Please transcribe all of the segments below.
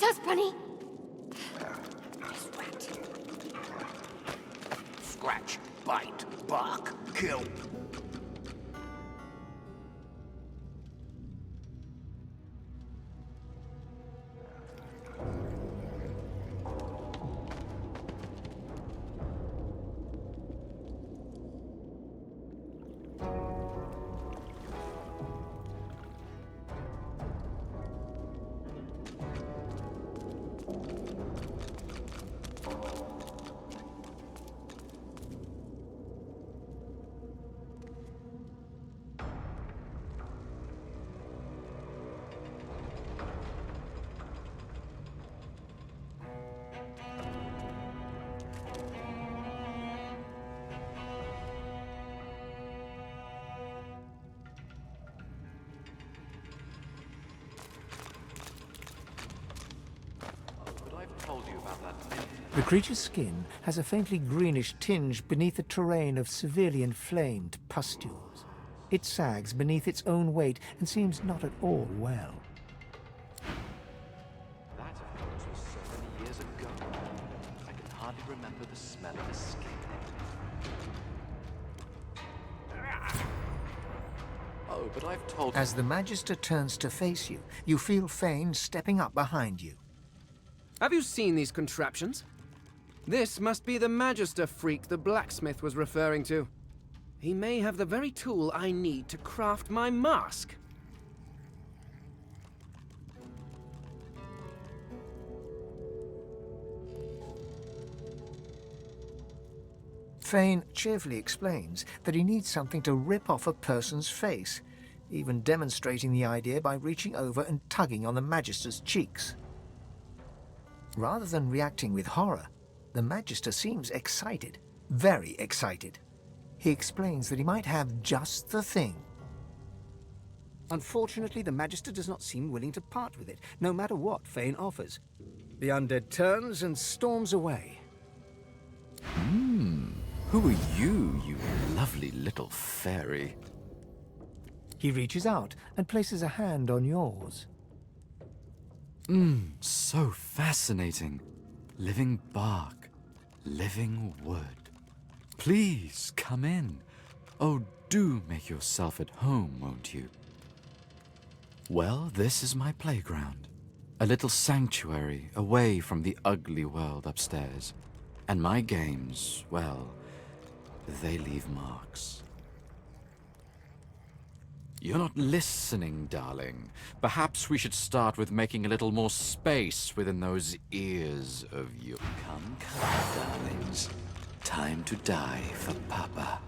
us, Bunny. Nice rat. Scratch, bite, bark, kill. The creature's skin has a faintly greenish tinge beneath a terrain of severely inflamed pustules. It sags beneath its own weight and seems not at all well. That, of course, was so many years ago. I can hardly remember the smell of his skin. Oh, but I've told... As the Magister turns to face you, you feel Fane stepping up behind you. Have you seen these contraptions? This must be the Magister freak the blacksmith was referring to. He may have the very tool I need to craft my mask. Fane cheerfully explains that he needs something to rip off a person's face, even demonstrating the idea by reaching over and tugging on the Magister's cheeks. Rather than reacting with horror, the Magister seems excited, very excited. He explains that he might have just the thing. Unfortunately, the Magister does not seem willing to part with it, no matter what Fane offers. The undead turns and storms away. Who are you, you lovely little fairy? He reaches out and places a hand on yours. So fascinating. Living bark, living wood. Please, come in. Oh, do make yourself at home, won't you? Well, this is my playground. A little sanctuary away from the ugly world upstairs. And my games, well, they leave marks. You're not listening, darling. Perhaps we should start with making a little more space within those ears of yours. Come, darlings. Time to die for Papa.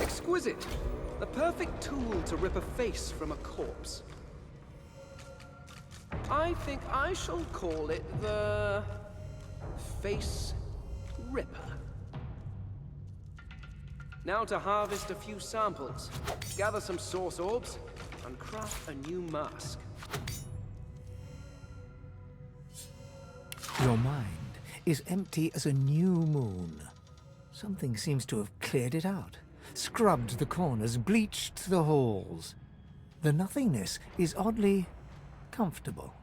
Exquisite! The perfect tool to rip a face from a corpse. I think I shall call it the Face Ripper. Now to harvest a few samples, gather some source orbs, and craft a new mask. Your mind is empty as a new moon. Something seems to have cleared it out, scrubbed the corners, bleached the halls. The nothingness is oddly comfortable.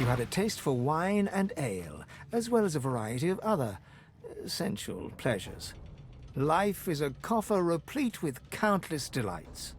You had a taste for wine and ale, as well as a variety of other sensual pleasures. Life is a coffer replete with countless delights.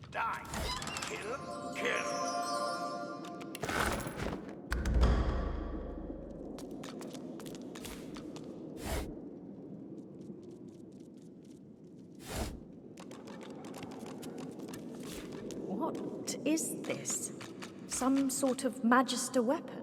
Die. Kill. Kill. What is this? Some sort of magister weapon?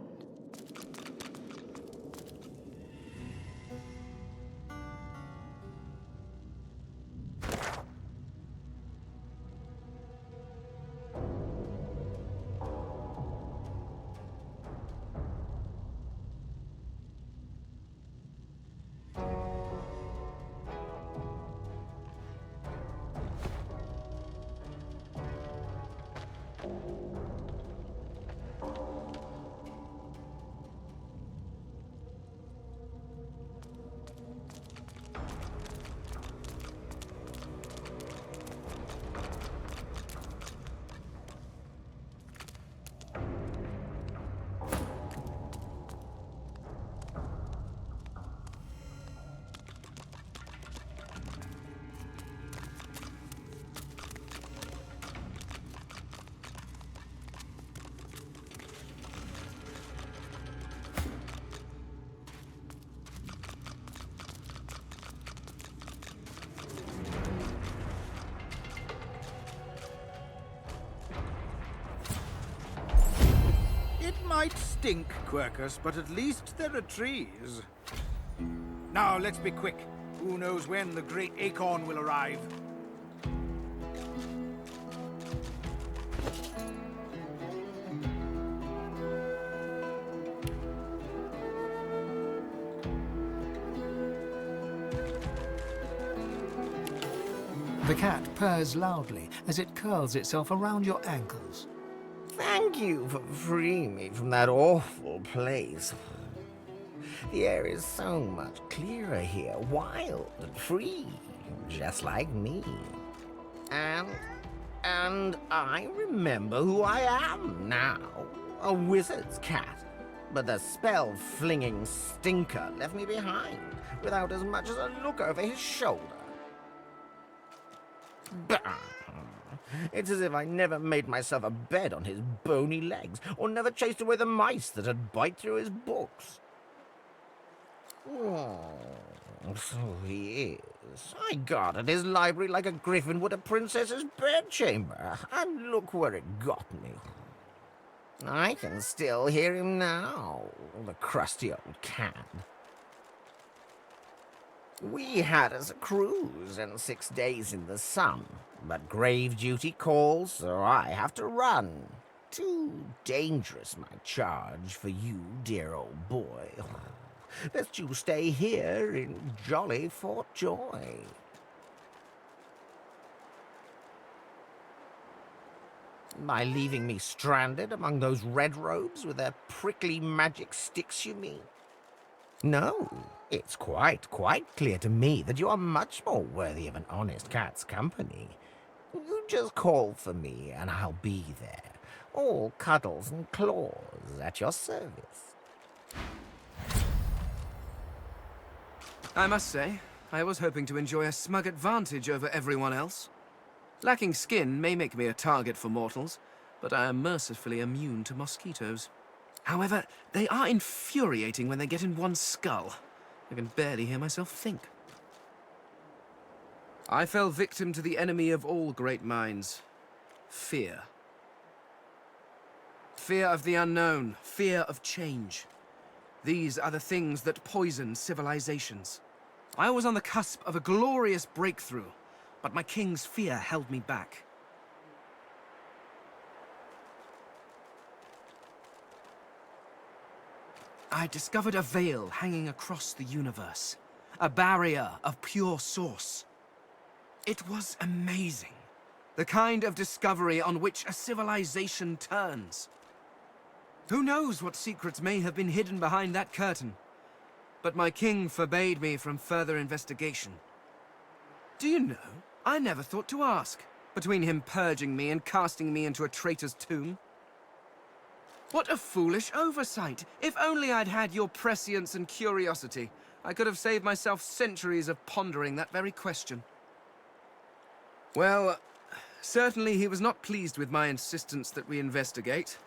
It might stink, Quercus, but at least there are trees. Now, let's be quick. Who knows when the great acorn will arrive? The cat purrs loudly as it curls itself around your ankles. Thank you for freeing me from that awful place. The air is so much clearer here, wild and free, just like me. And I remember who I am now. A wizard's cat. But the spell-flinging stinker left me behind, without as much as a look over his shoulder. Bah! It's as if I never made myself a bed on his bony legs, or never chased away the mice that'd bite through his books. Oh, so he is. I guarded his library like a griffin would a princess's bedchamber, and look where it got me. I can still hear him now, the crusty old cad. We had us a cruise and 6 days in the sun, but grave duty calls, so I have to run. Too dangerous, my charge, for you, dear old boy. Best you stay here in jolly Fort Joy. By leaving me stranded among those red robes with their prickly magic sticks, you mean? No, it's quite clear to me that you are much more worthy of an honest cat's company. You just call for me and I'll be there, all cuddles and claws at your service. I must say, I was hoping to enjoy a smug advantage over everyone else. Lacking skin may make me a target for mortals, but I am mercifully immune to mosquitoes. However, they are infuriating when they get in one's skull. I can barely hear myself think. I fell victim to the enemy of all great minds. Fear. Fear of the unknown, fear of change. These are the things that poison civilizations. I was on the cusp of a glorious breakthrough, but my king's fear held me back. I discovered a veil hanging across the universe, a barrier of pure source. It was amazing, the kind of discovery on which a civilization turns. Who knows what secrets may have been hidden behind that curtain? But my king forbade me from further investigation. Do you know, I never thought to ask, between him purging me and casting me into a traitor's tomb. What a foolish oversight! If only I'd had your prescience and curiosity, I could have saved myself centuries of pondering that very question. Well, certainly he was not pleased with my insistence that we investigate.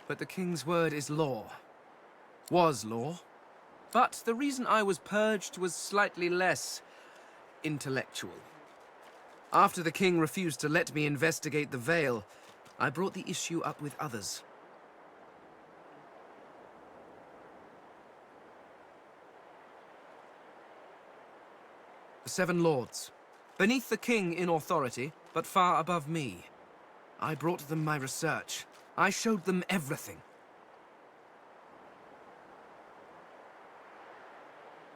But the king's word is law. Was law. But the reason I was purged was slightly less intellectual. After the king refused to let me investigate the veil, I brought the issue up with others. The Seven Lords. Beneath the king in authority, but far above me. I brought them my research. I showed them everything.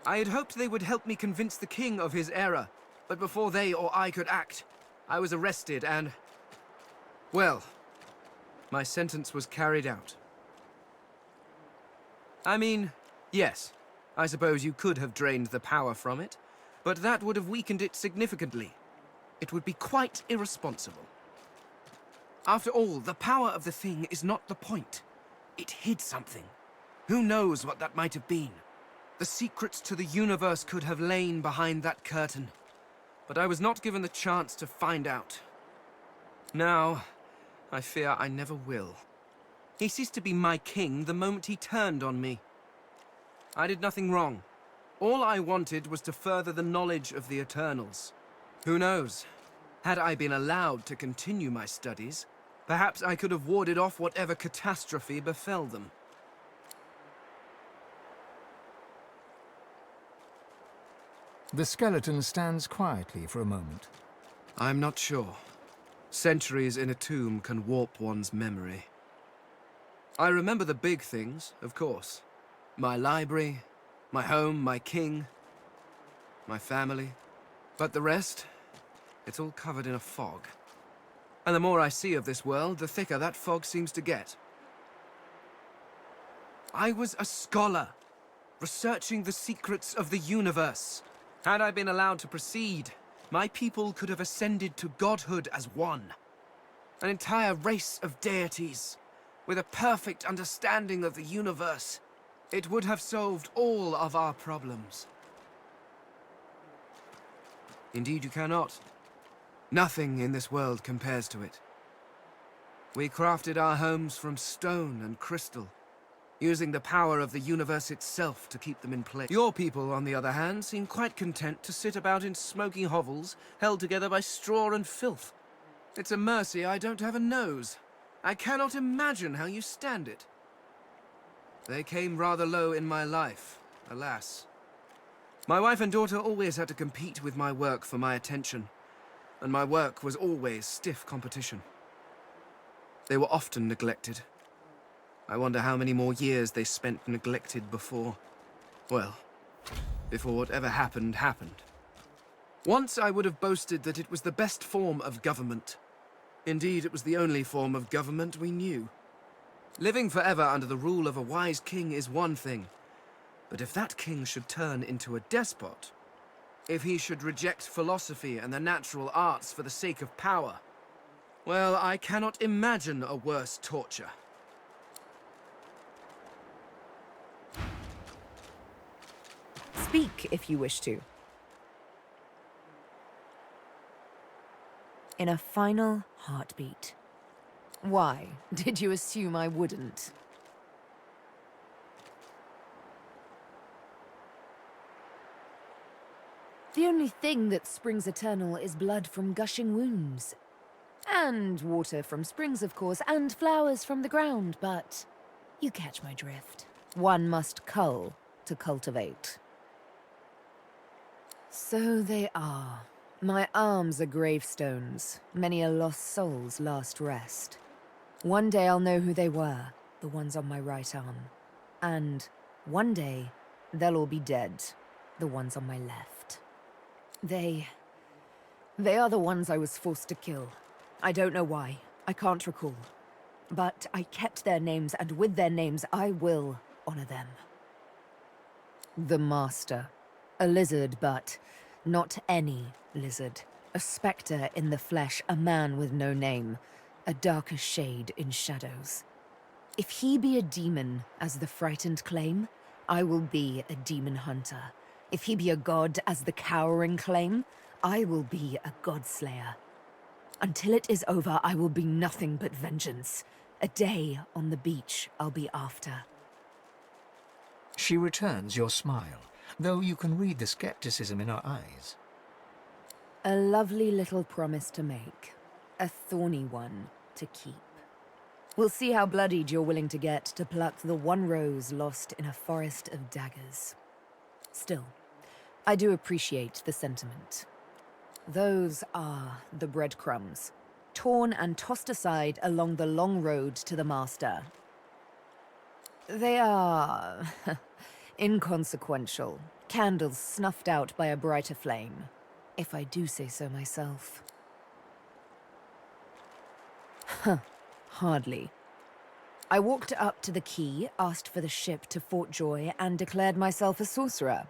I had hoped they would help me convince the king of his error, but before they or I could act, I was arrested and... well, my sentence was carried out. I mean, yes, I suppose you could have drained the power from it, but that would have weakened it significantly. It would be quite irresponsible. After all, the power of the thing is not the point. It hid something. Who knows what that might have been? The secrets to the universe could have lain behind that curtain. But I was not given the chance to find out. Now, I fear I never will. He ceased to be my king the moment he turned on me. I did nothing wrong. All I wanted was to further the knowledge of the Eternals. Who knows? Had I been allowed to continue my studies, perhaps I could have warded off whatever catastrophe befell them. The skeleton stands quietly for a moment. I'm not sure. Centuries in a tomb can warp one's memory. I remember the big things, of course. My library, my home, my king, my family. But the rest, it's all covered in a fog. And the more I see of this world, the thicker that fog seems to get. I was a scholar, researching the secrets of the universe. Had I been allowed to proceed, my people could have ascended to godhood as one. An entire race of deities, with a perfect understanding of the universe. It would have solved all of our problems. Indeed, you cannot. Nothing in this world compares to it. We crafted our homes from stone and crystal, using the power of the universe itself to keep them in place. Your people, on the other hand, seem quite content to sit about in smoking hovels, held together by straw and filth. It's a mercy I don't have a nose. I cannot imagine how you stand it. They came rather low in my life, alas. My wife and daughter always had to compete with my work for my attention, and my work was always stiff competition. They were often neglected. I wonder how many more years they spent neglected before. Well, before whatever happened, happened. Once I would have boasted that it was the best form of government. Indeed, it was the only form of government we knew. Living forever under the rule of a wise king is one thing. But if that king should turn into a despot, if he should reject philosophy and the natural arts for the sake of power, well, I cannot imagine a worse torture. Speak if you wish to. In a final heartbeat. Why did you assume I wouldn't? The only thing that springs eternal is blood from gushing wounds. And water from springs, of course, and flowers from the ground, but you catch my drift. One must cull to cultivate. So they are. My arms are gravestones, many a lost soul's last rest. One day I'll know who they were, the ones on my right arm. And one day, they'll all be dead, the ones on my left. They are the ones I was forced to kill. I don't know why. I can't recall. But I kept their names, and with their names, I will honor them. The Master. A lizard, but not any lizard. A spectre in the flesh, a man with no name. A darker shade in shadows. If he be a demon, as the frightened claim, I will be a demon hunter. If he be a god, as the cowering claim, I will be a godslayer. Until it is over, I will be nothing but vengeance. A day on the beach I'll be after. She returns your smile, though you can read the skepticism in her eyes. A lovely little promise to make. A thorny one to keep. We'll see how bloodied you're willing to get to pluck the one rose lost in a forest of daggers. Still, I do appreciate the sentiment. Those are the breadcrumbs, torn and tossed aside along the long road to the Master. They are inconsequential, candles snuffed out by a brighter flame, if I do say so myself. Hardly. I walked up to the quay, asked for the ship to Fort Joy, and declared myself a sorcerer.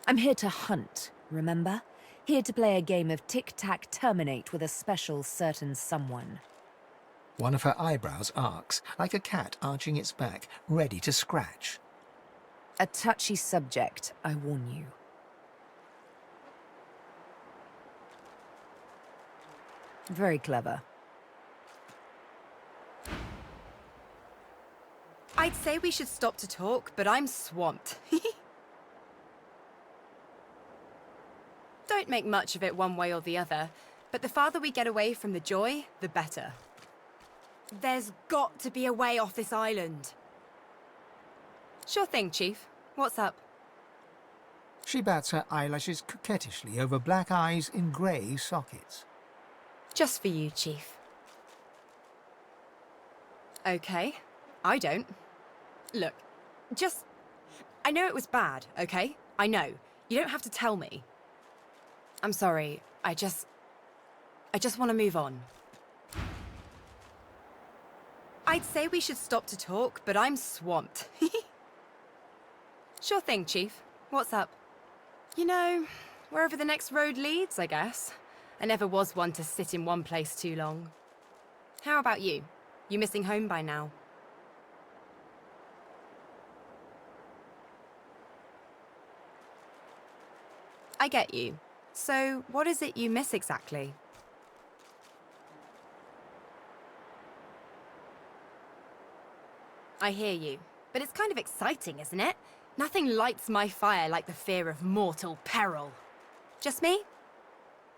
I'm here to hunt, remember? Here to play a game of tic-tac-terminate with a special certain someone. One of her eyebrows arcs, like a cat arching its back, ready to scratch. A touchy subject, I warn you. Very clever. I'd say we should stop to talk, but I'm swamped. Don't make much of it one way or the other, but the farther we get away from the joy, the better. There's got to be a way off this island. Sure thing, Chief. What's up? She bats her eyelashes coquettishly over black eyes in grey sockets. Just for you, Chief. Okay. I don't. Look, I know it was bad, okay? I know. You don't have to tell me. I'm sorry. I just want to move on. I'd say we should stop to talk, but I'm swamped. Sure thing, Chief. What's up? You know, wherever the next road leads, I guess. I never was one to sit in one place too long. How about you? You missing home by now? I get you. So, what is it you miss exactly? I hear you. But it's kind of exciting, isn't it? Nothing lights my fire like the fear of mortal peril. Just me?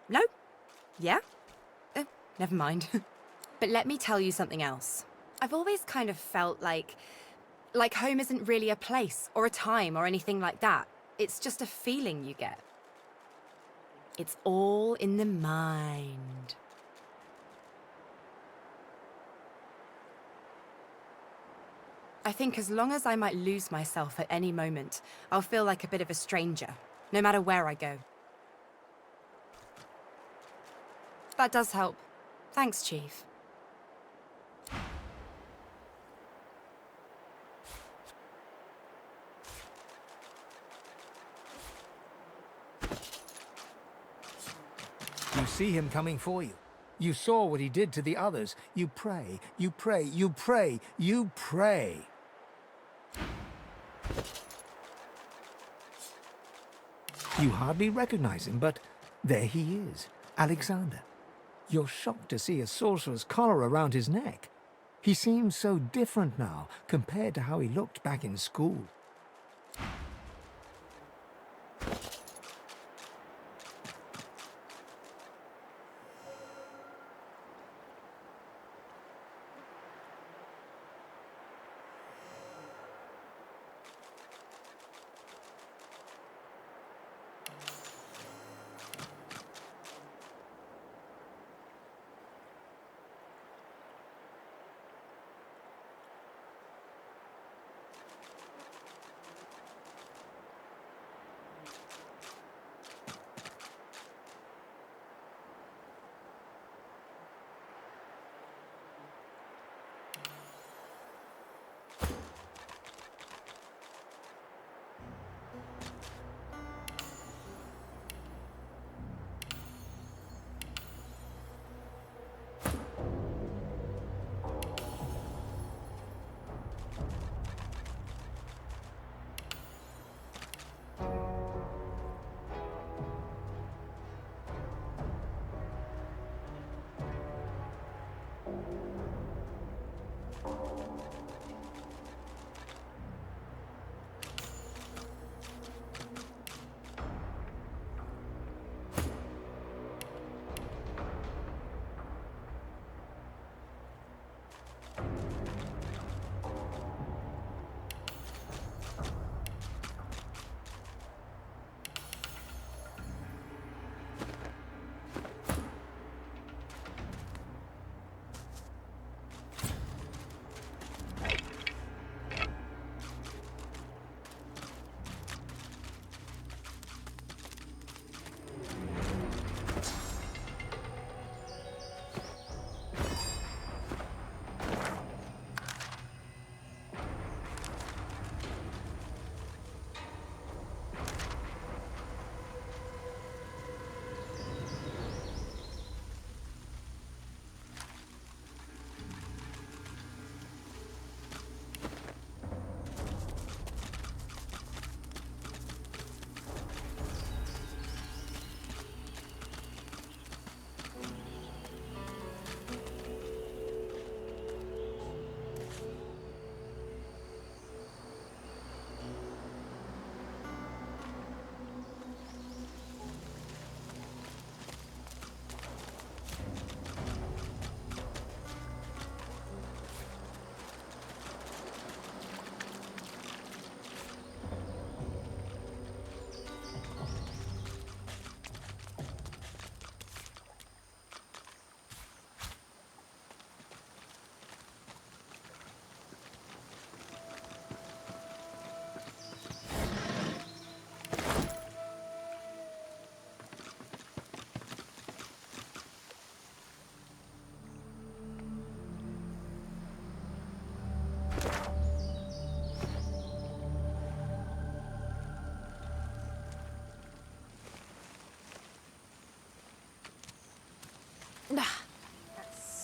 No? Yeah? Never mind. But let me tell you something else. I've always kind of felt like home isn't really a place or a time or anything like that. It's just a feeling you get. It's all in the mind. I think as long as I might lose myself at any moment, I'll feel like a bit of a stranger, no matter where I go. That does help. Thanks, Chief. You see him coming for you. You saw what he did to the others. You pray, you pray, you pray, you pray. You hardly recognize him, but there he is, Alexander. You're shocked to see a sorcerer's collar around his neck. He seems so different now compared to how he looked back in school.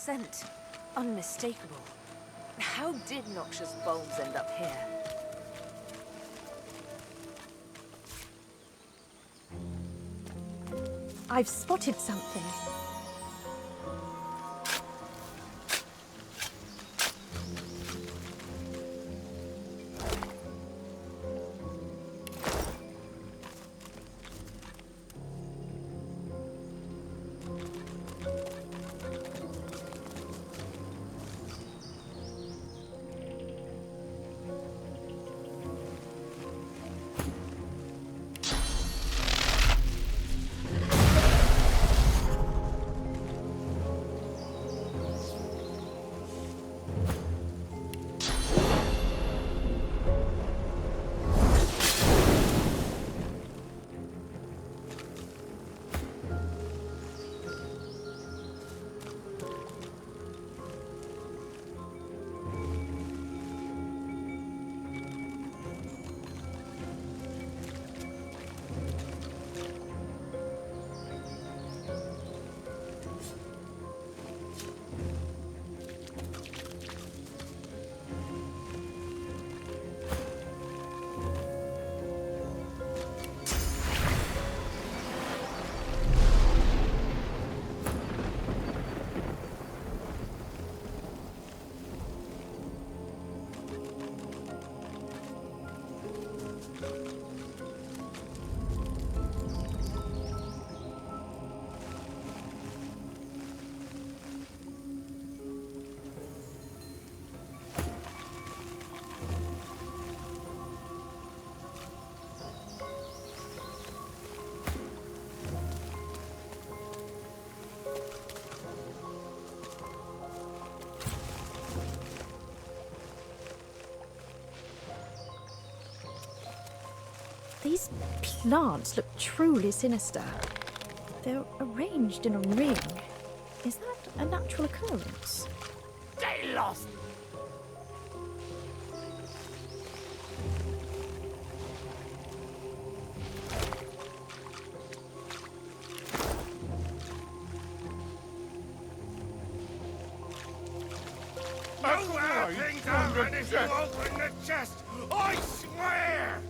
scent unmistakable. How did noxious bulbs end up here? I've spotted something. These plants look truly sinister. They're arranged in a ring. Is that a natural occurrence? Stay lost! No bad things happen if you open the chest! I swear!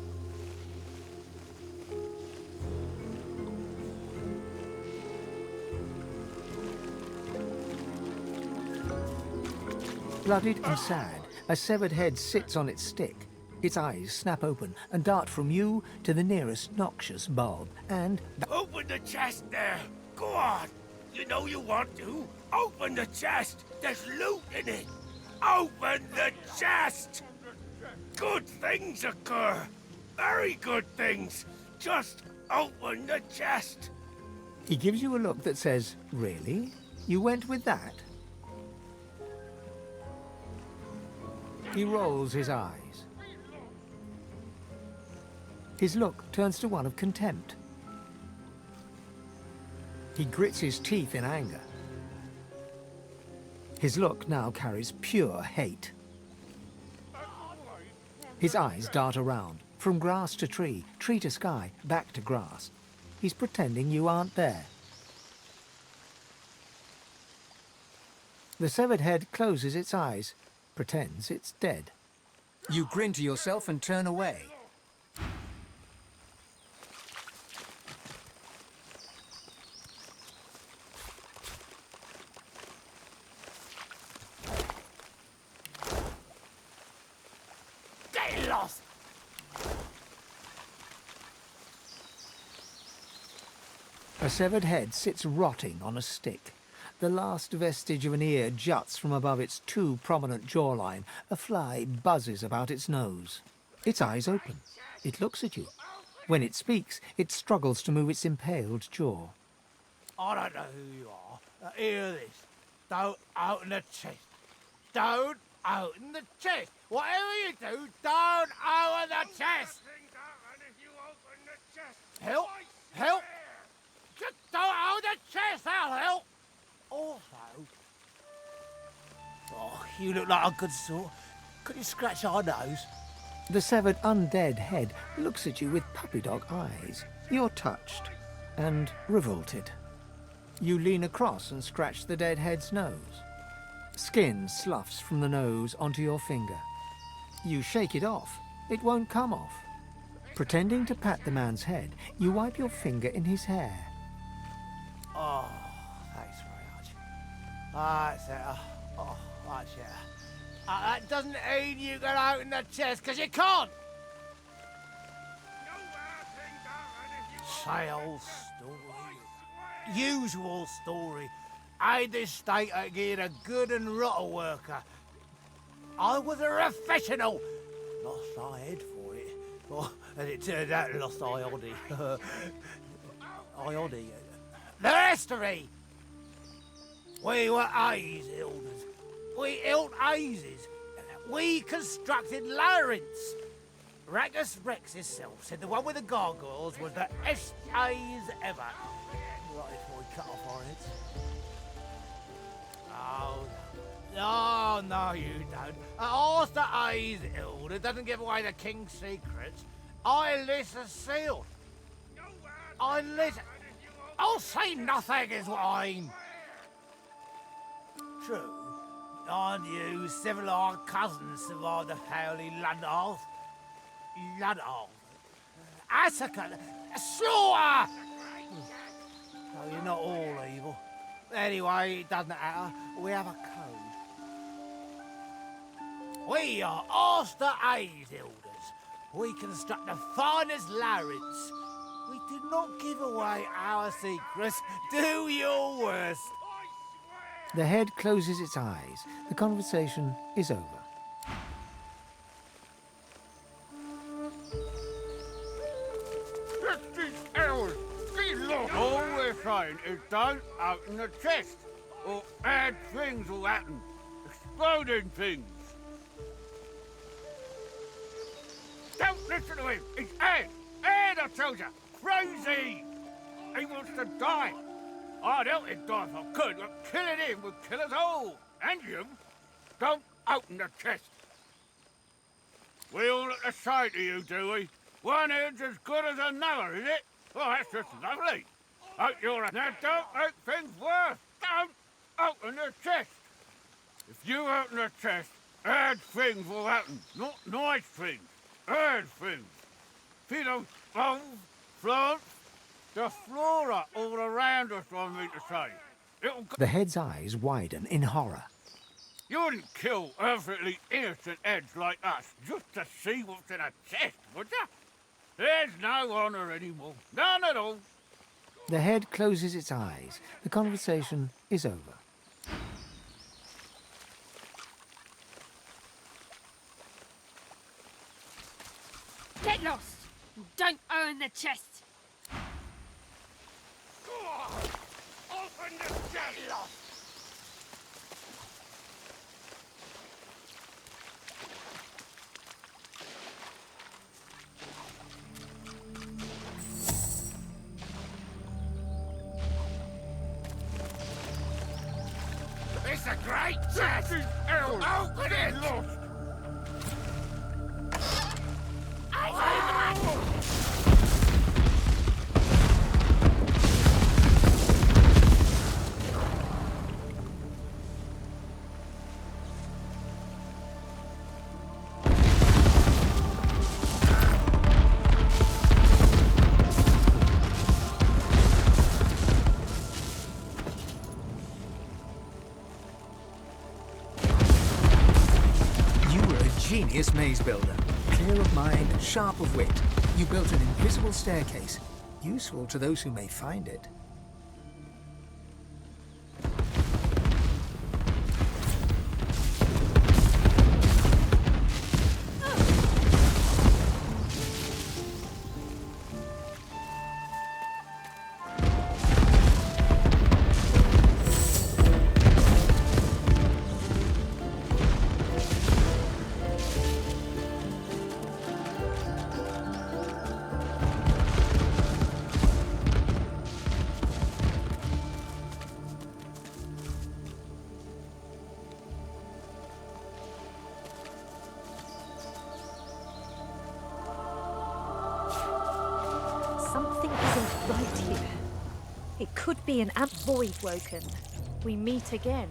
Blooded and sad, a severed head sits on its stick. Its eyes snap open and dart from you to the nearest noxious bulb, and... Open the chest there! Go on! You know you want to! Open the chest! There's loot in it! Open the chest! Good things occur! Very good things! Just open the chest! He gives you a look that says, really? You went with that? He rolls his eyes. His look turns to one of contempt. He grits his teeth in anger. His look now carries pure hate. His eyes dart around, from grass to tree, tree to sky, back to grass. He's pretending you aren't there. The severed head closes its eyes, pretends it's dead. You grin to yourself and turn away. Stay lost! A severed head sits rotting on a stick. The last vestige of an ear juts from above its too prominent jawline. A fly buzzes about its nose. Its eyes open. It looks at you. When it speaks, it struggles to move its impaled jaw. I don't know who you are. Hear this. Don't open the chest. Don't open the chest. Whatever you do, don't open the chest. Help! Help! Just don't open the chest, I'll help! Also... Oh, you look like a good sort. Could you scratch our nose? The severed undead head looks at you with puppy dog eyes. You're touched and revolted. You lean across and scratch the dead head's nose. Skin sloughs from the nose onto your finger. You shake it off. It won't come off. Pretending to pat the man's head, you wipe your finger in his hair. Oh, thanks very much. That's it. Oh, that's it. That doesn't mean you can open the chest, because you can't. Sales story. Usual story. I this state again a good and rotten worker. I was a professional. Lost my head for it. Oh, and it turned out lost iody. Iody. The history. We were A's elders. We built A'ses. We constructed labyrinths. Ragus Rex himself said the one with the gargoyles was the best A's ever. Right before we cut off our heads. Oh, no, you don't. Ask the A's elder doesn't give away the king's secrets. I list a seal. I list... I'll say nothing is what I mean. True. I knew civilized cousins survived the howly Ludolf. Ludolf. Massacre. Slaughter! Oh, you're not all evil. Anyway, it doesn't matter. We have a code. We are Aster A's elders. We construct the finest labyrinths. We do not give away our secrets. Do your worst. The head closes its eyes. The conversation is over. All we're saying is don't open the chest, or bad things will happen. Exploding things. Don't listen to him. He's Ed. Ed, I told you. Crazy. He wants to die. I'd help him die if I could, but killing him would kill us all. And you. Don't open the chest. We all look the same to you, do we? One head's as good as another, is it? Oh, that's just lovely. Hope you're a... Now, don't make things worse. Don't open the chest. If you open the chest, bad things will happen. Not nice things. Bad things. Feed bones, plants, the flora all around us, I mean to say. It'll go... The head's eyes widen in horror. You wouldn't kill perfectly innocent heads like us just to see what's in a chest, would you? There's no honor anymore. None at all. The head closes its eyes. The conversation is over. Get lost! Don't own the chest! Open the chest! It's a great chest! Open it! Lost. Genius maze builder. Clear of mind, sharp of wit. You built an invisible staircase, useful to those who may find it. Something isn't right here. It could be an ant void woken. We meet again.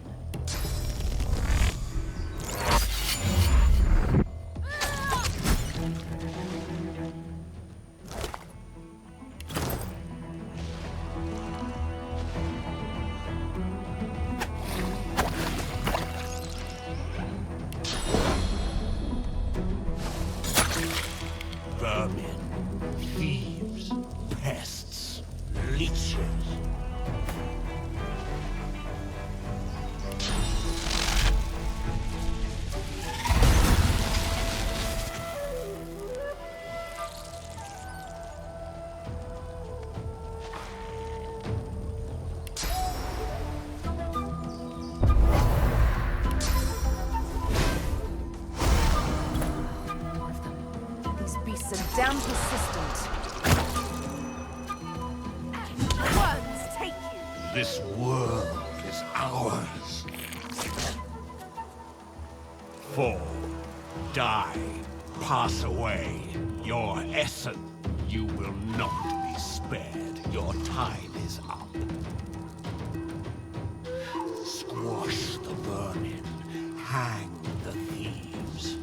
Damn persistent. Worms take you. This world is ours. Fall, die, pass away. Your essence, you will not be spared. Your time is up. Squash the vermin. Hang the thieves.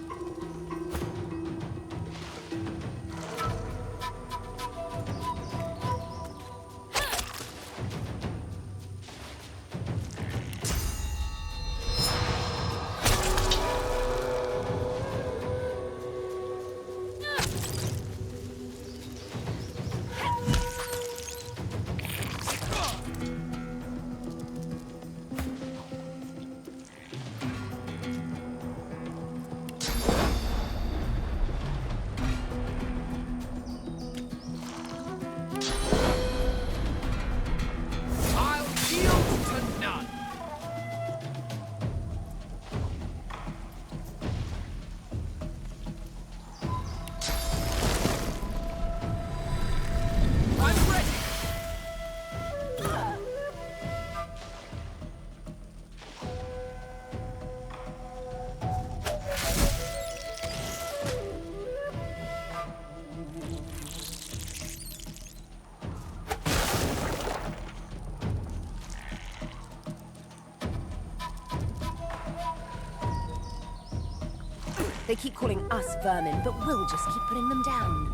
They keep calling us vermin, but we'll just keep putting them down.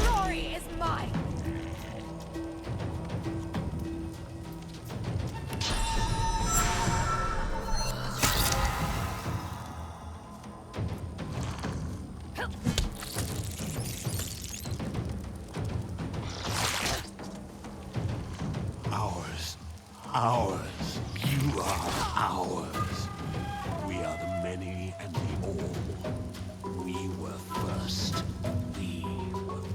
Glory is mine. Ours. Ours. You are ours. We are the many and the all. We were first.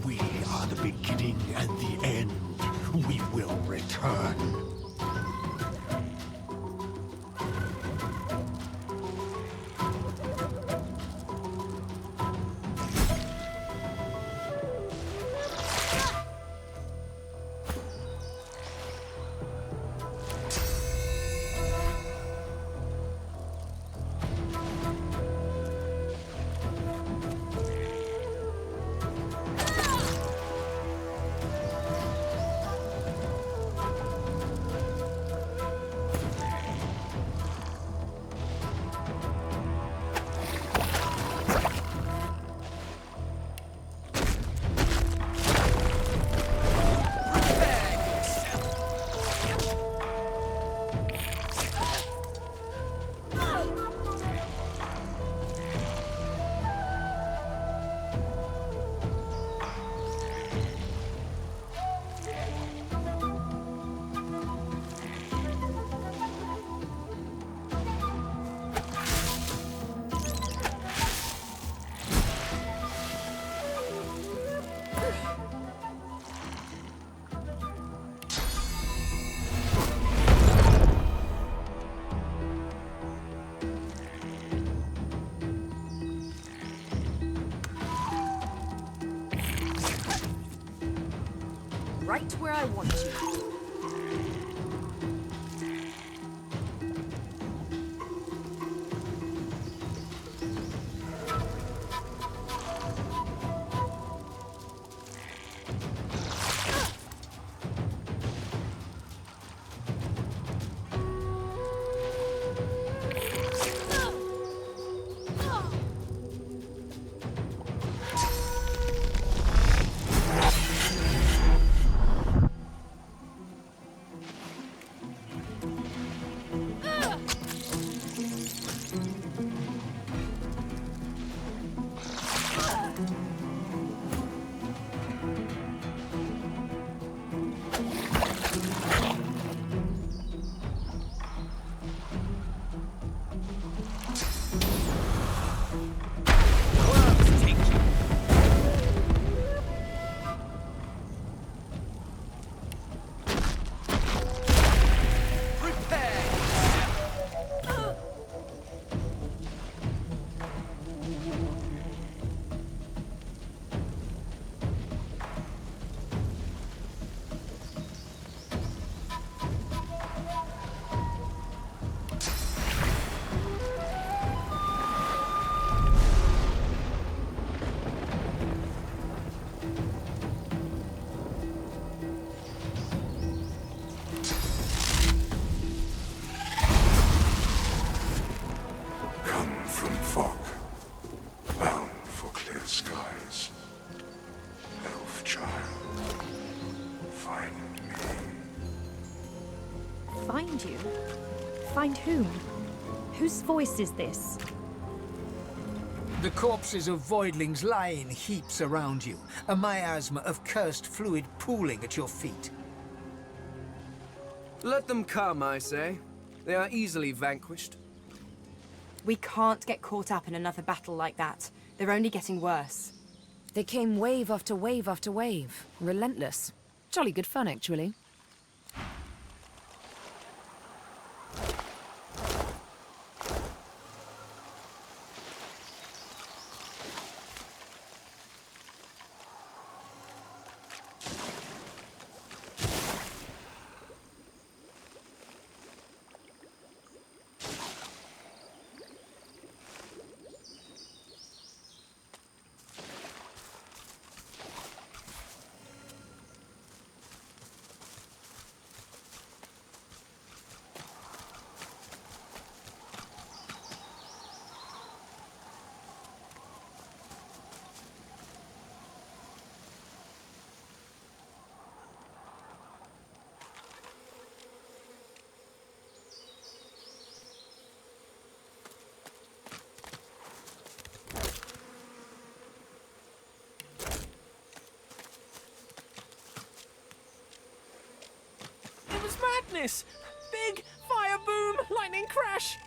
We are the beginning and the end. We will return. Right where I want you. Find whom? Whose voice is this? The corpses of voidlings lie in heaps around you, a miasma of cursed fluid pooling at your feet. Let them come, I say. They are easily vanquished. We can't get caught up in another battle like that. They're only getting worse. They came wave after wave after wave. Relentless. Jolly good fun, actually. It was madness! Big fire boom, lightning crash!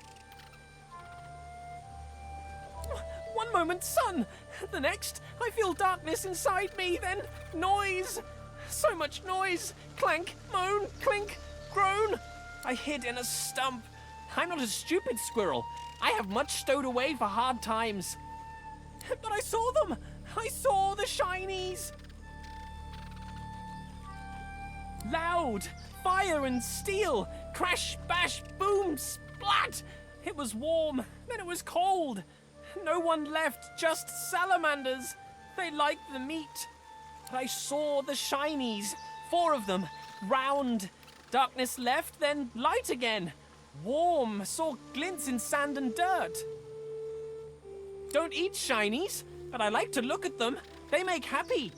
One moment sun, the next I feel darkness inside me, then noise! So much noise! Clank, moan, clink, groan! I hid in a stump. I'm not a stupid squirrel. I have much stowed away for hard times. But I saw them! I saw the shinies! Loud! Fire and steel! Crash, bash, boom, splat! It was warm, then it was cold. No one left, just salamanders. They liked the meat. But I saw the shinies, 4 of them, round. Darkness left, then light again. Warm, saw glints in sand and dirt. Don't eat shinies, but I like to look at them. They make happy.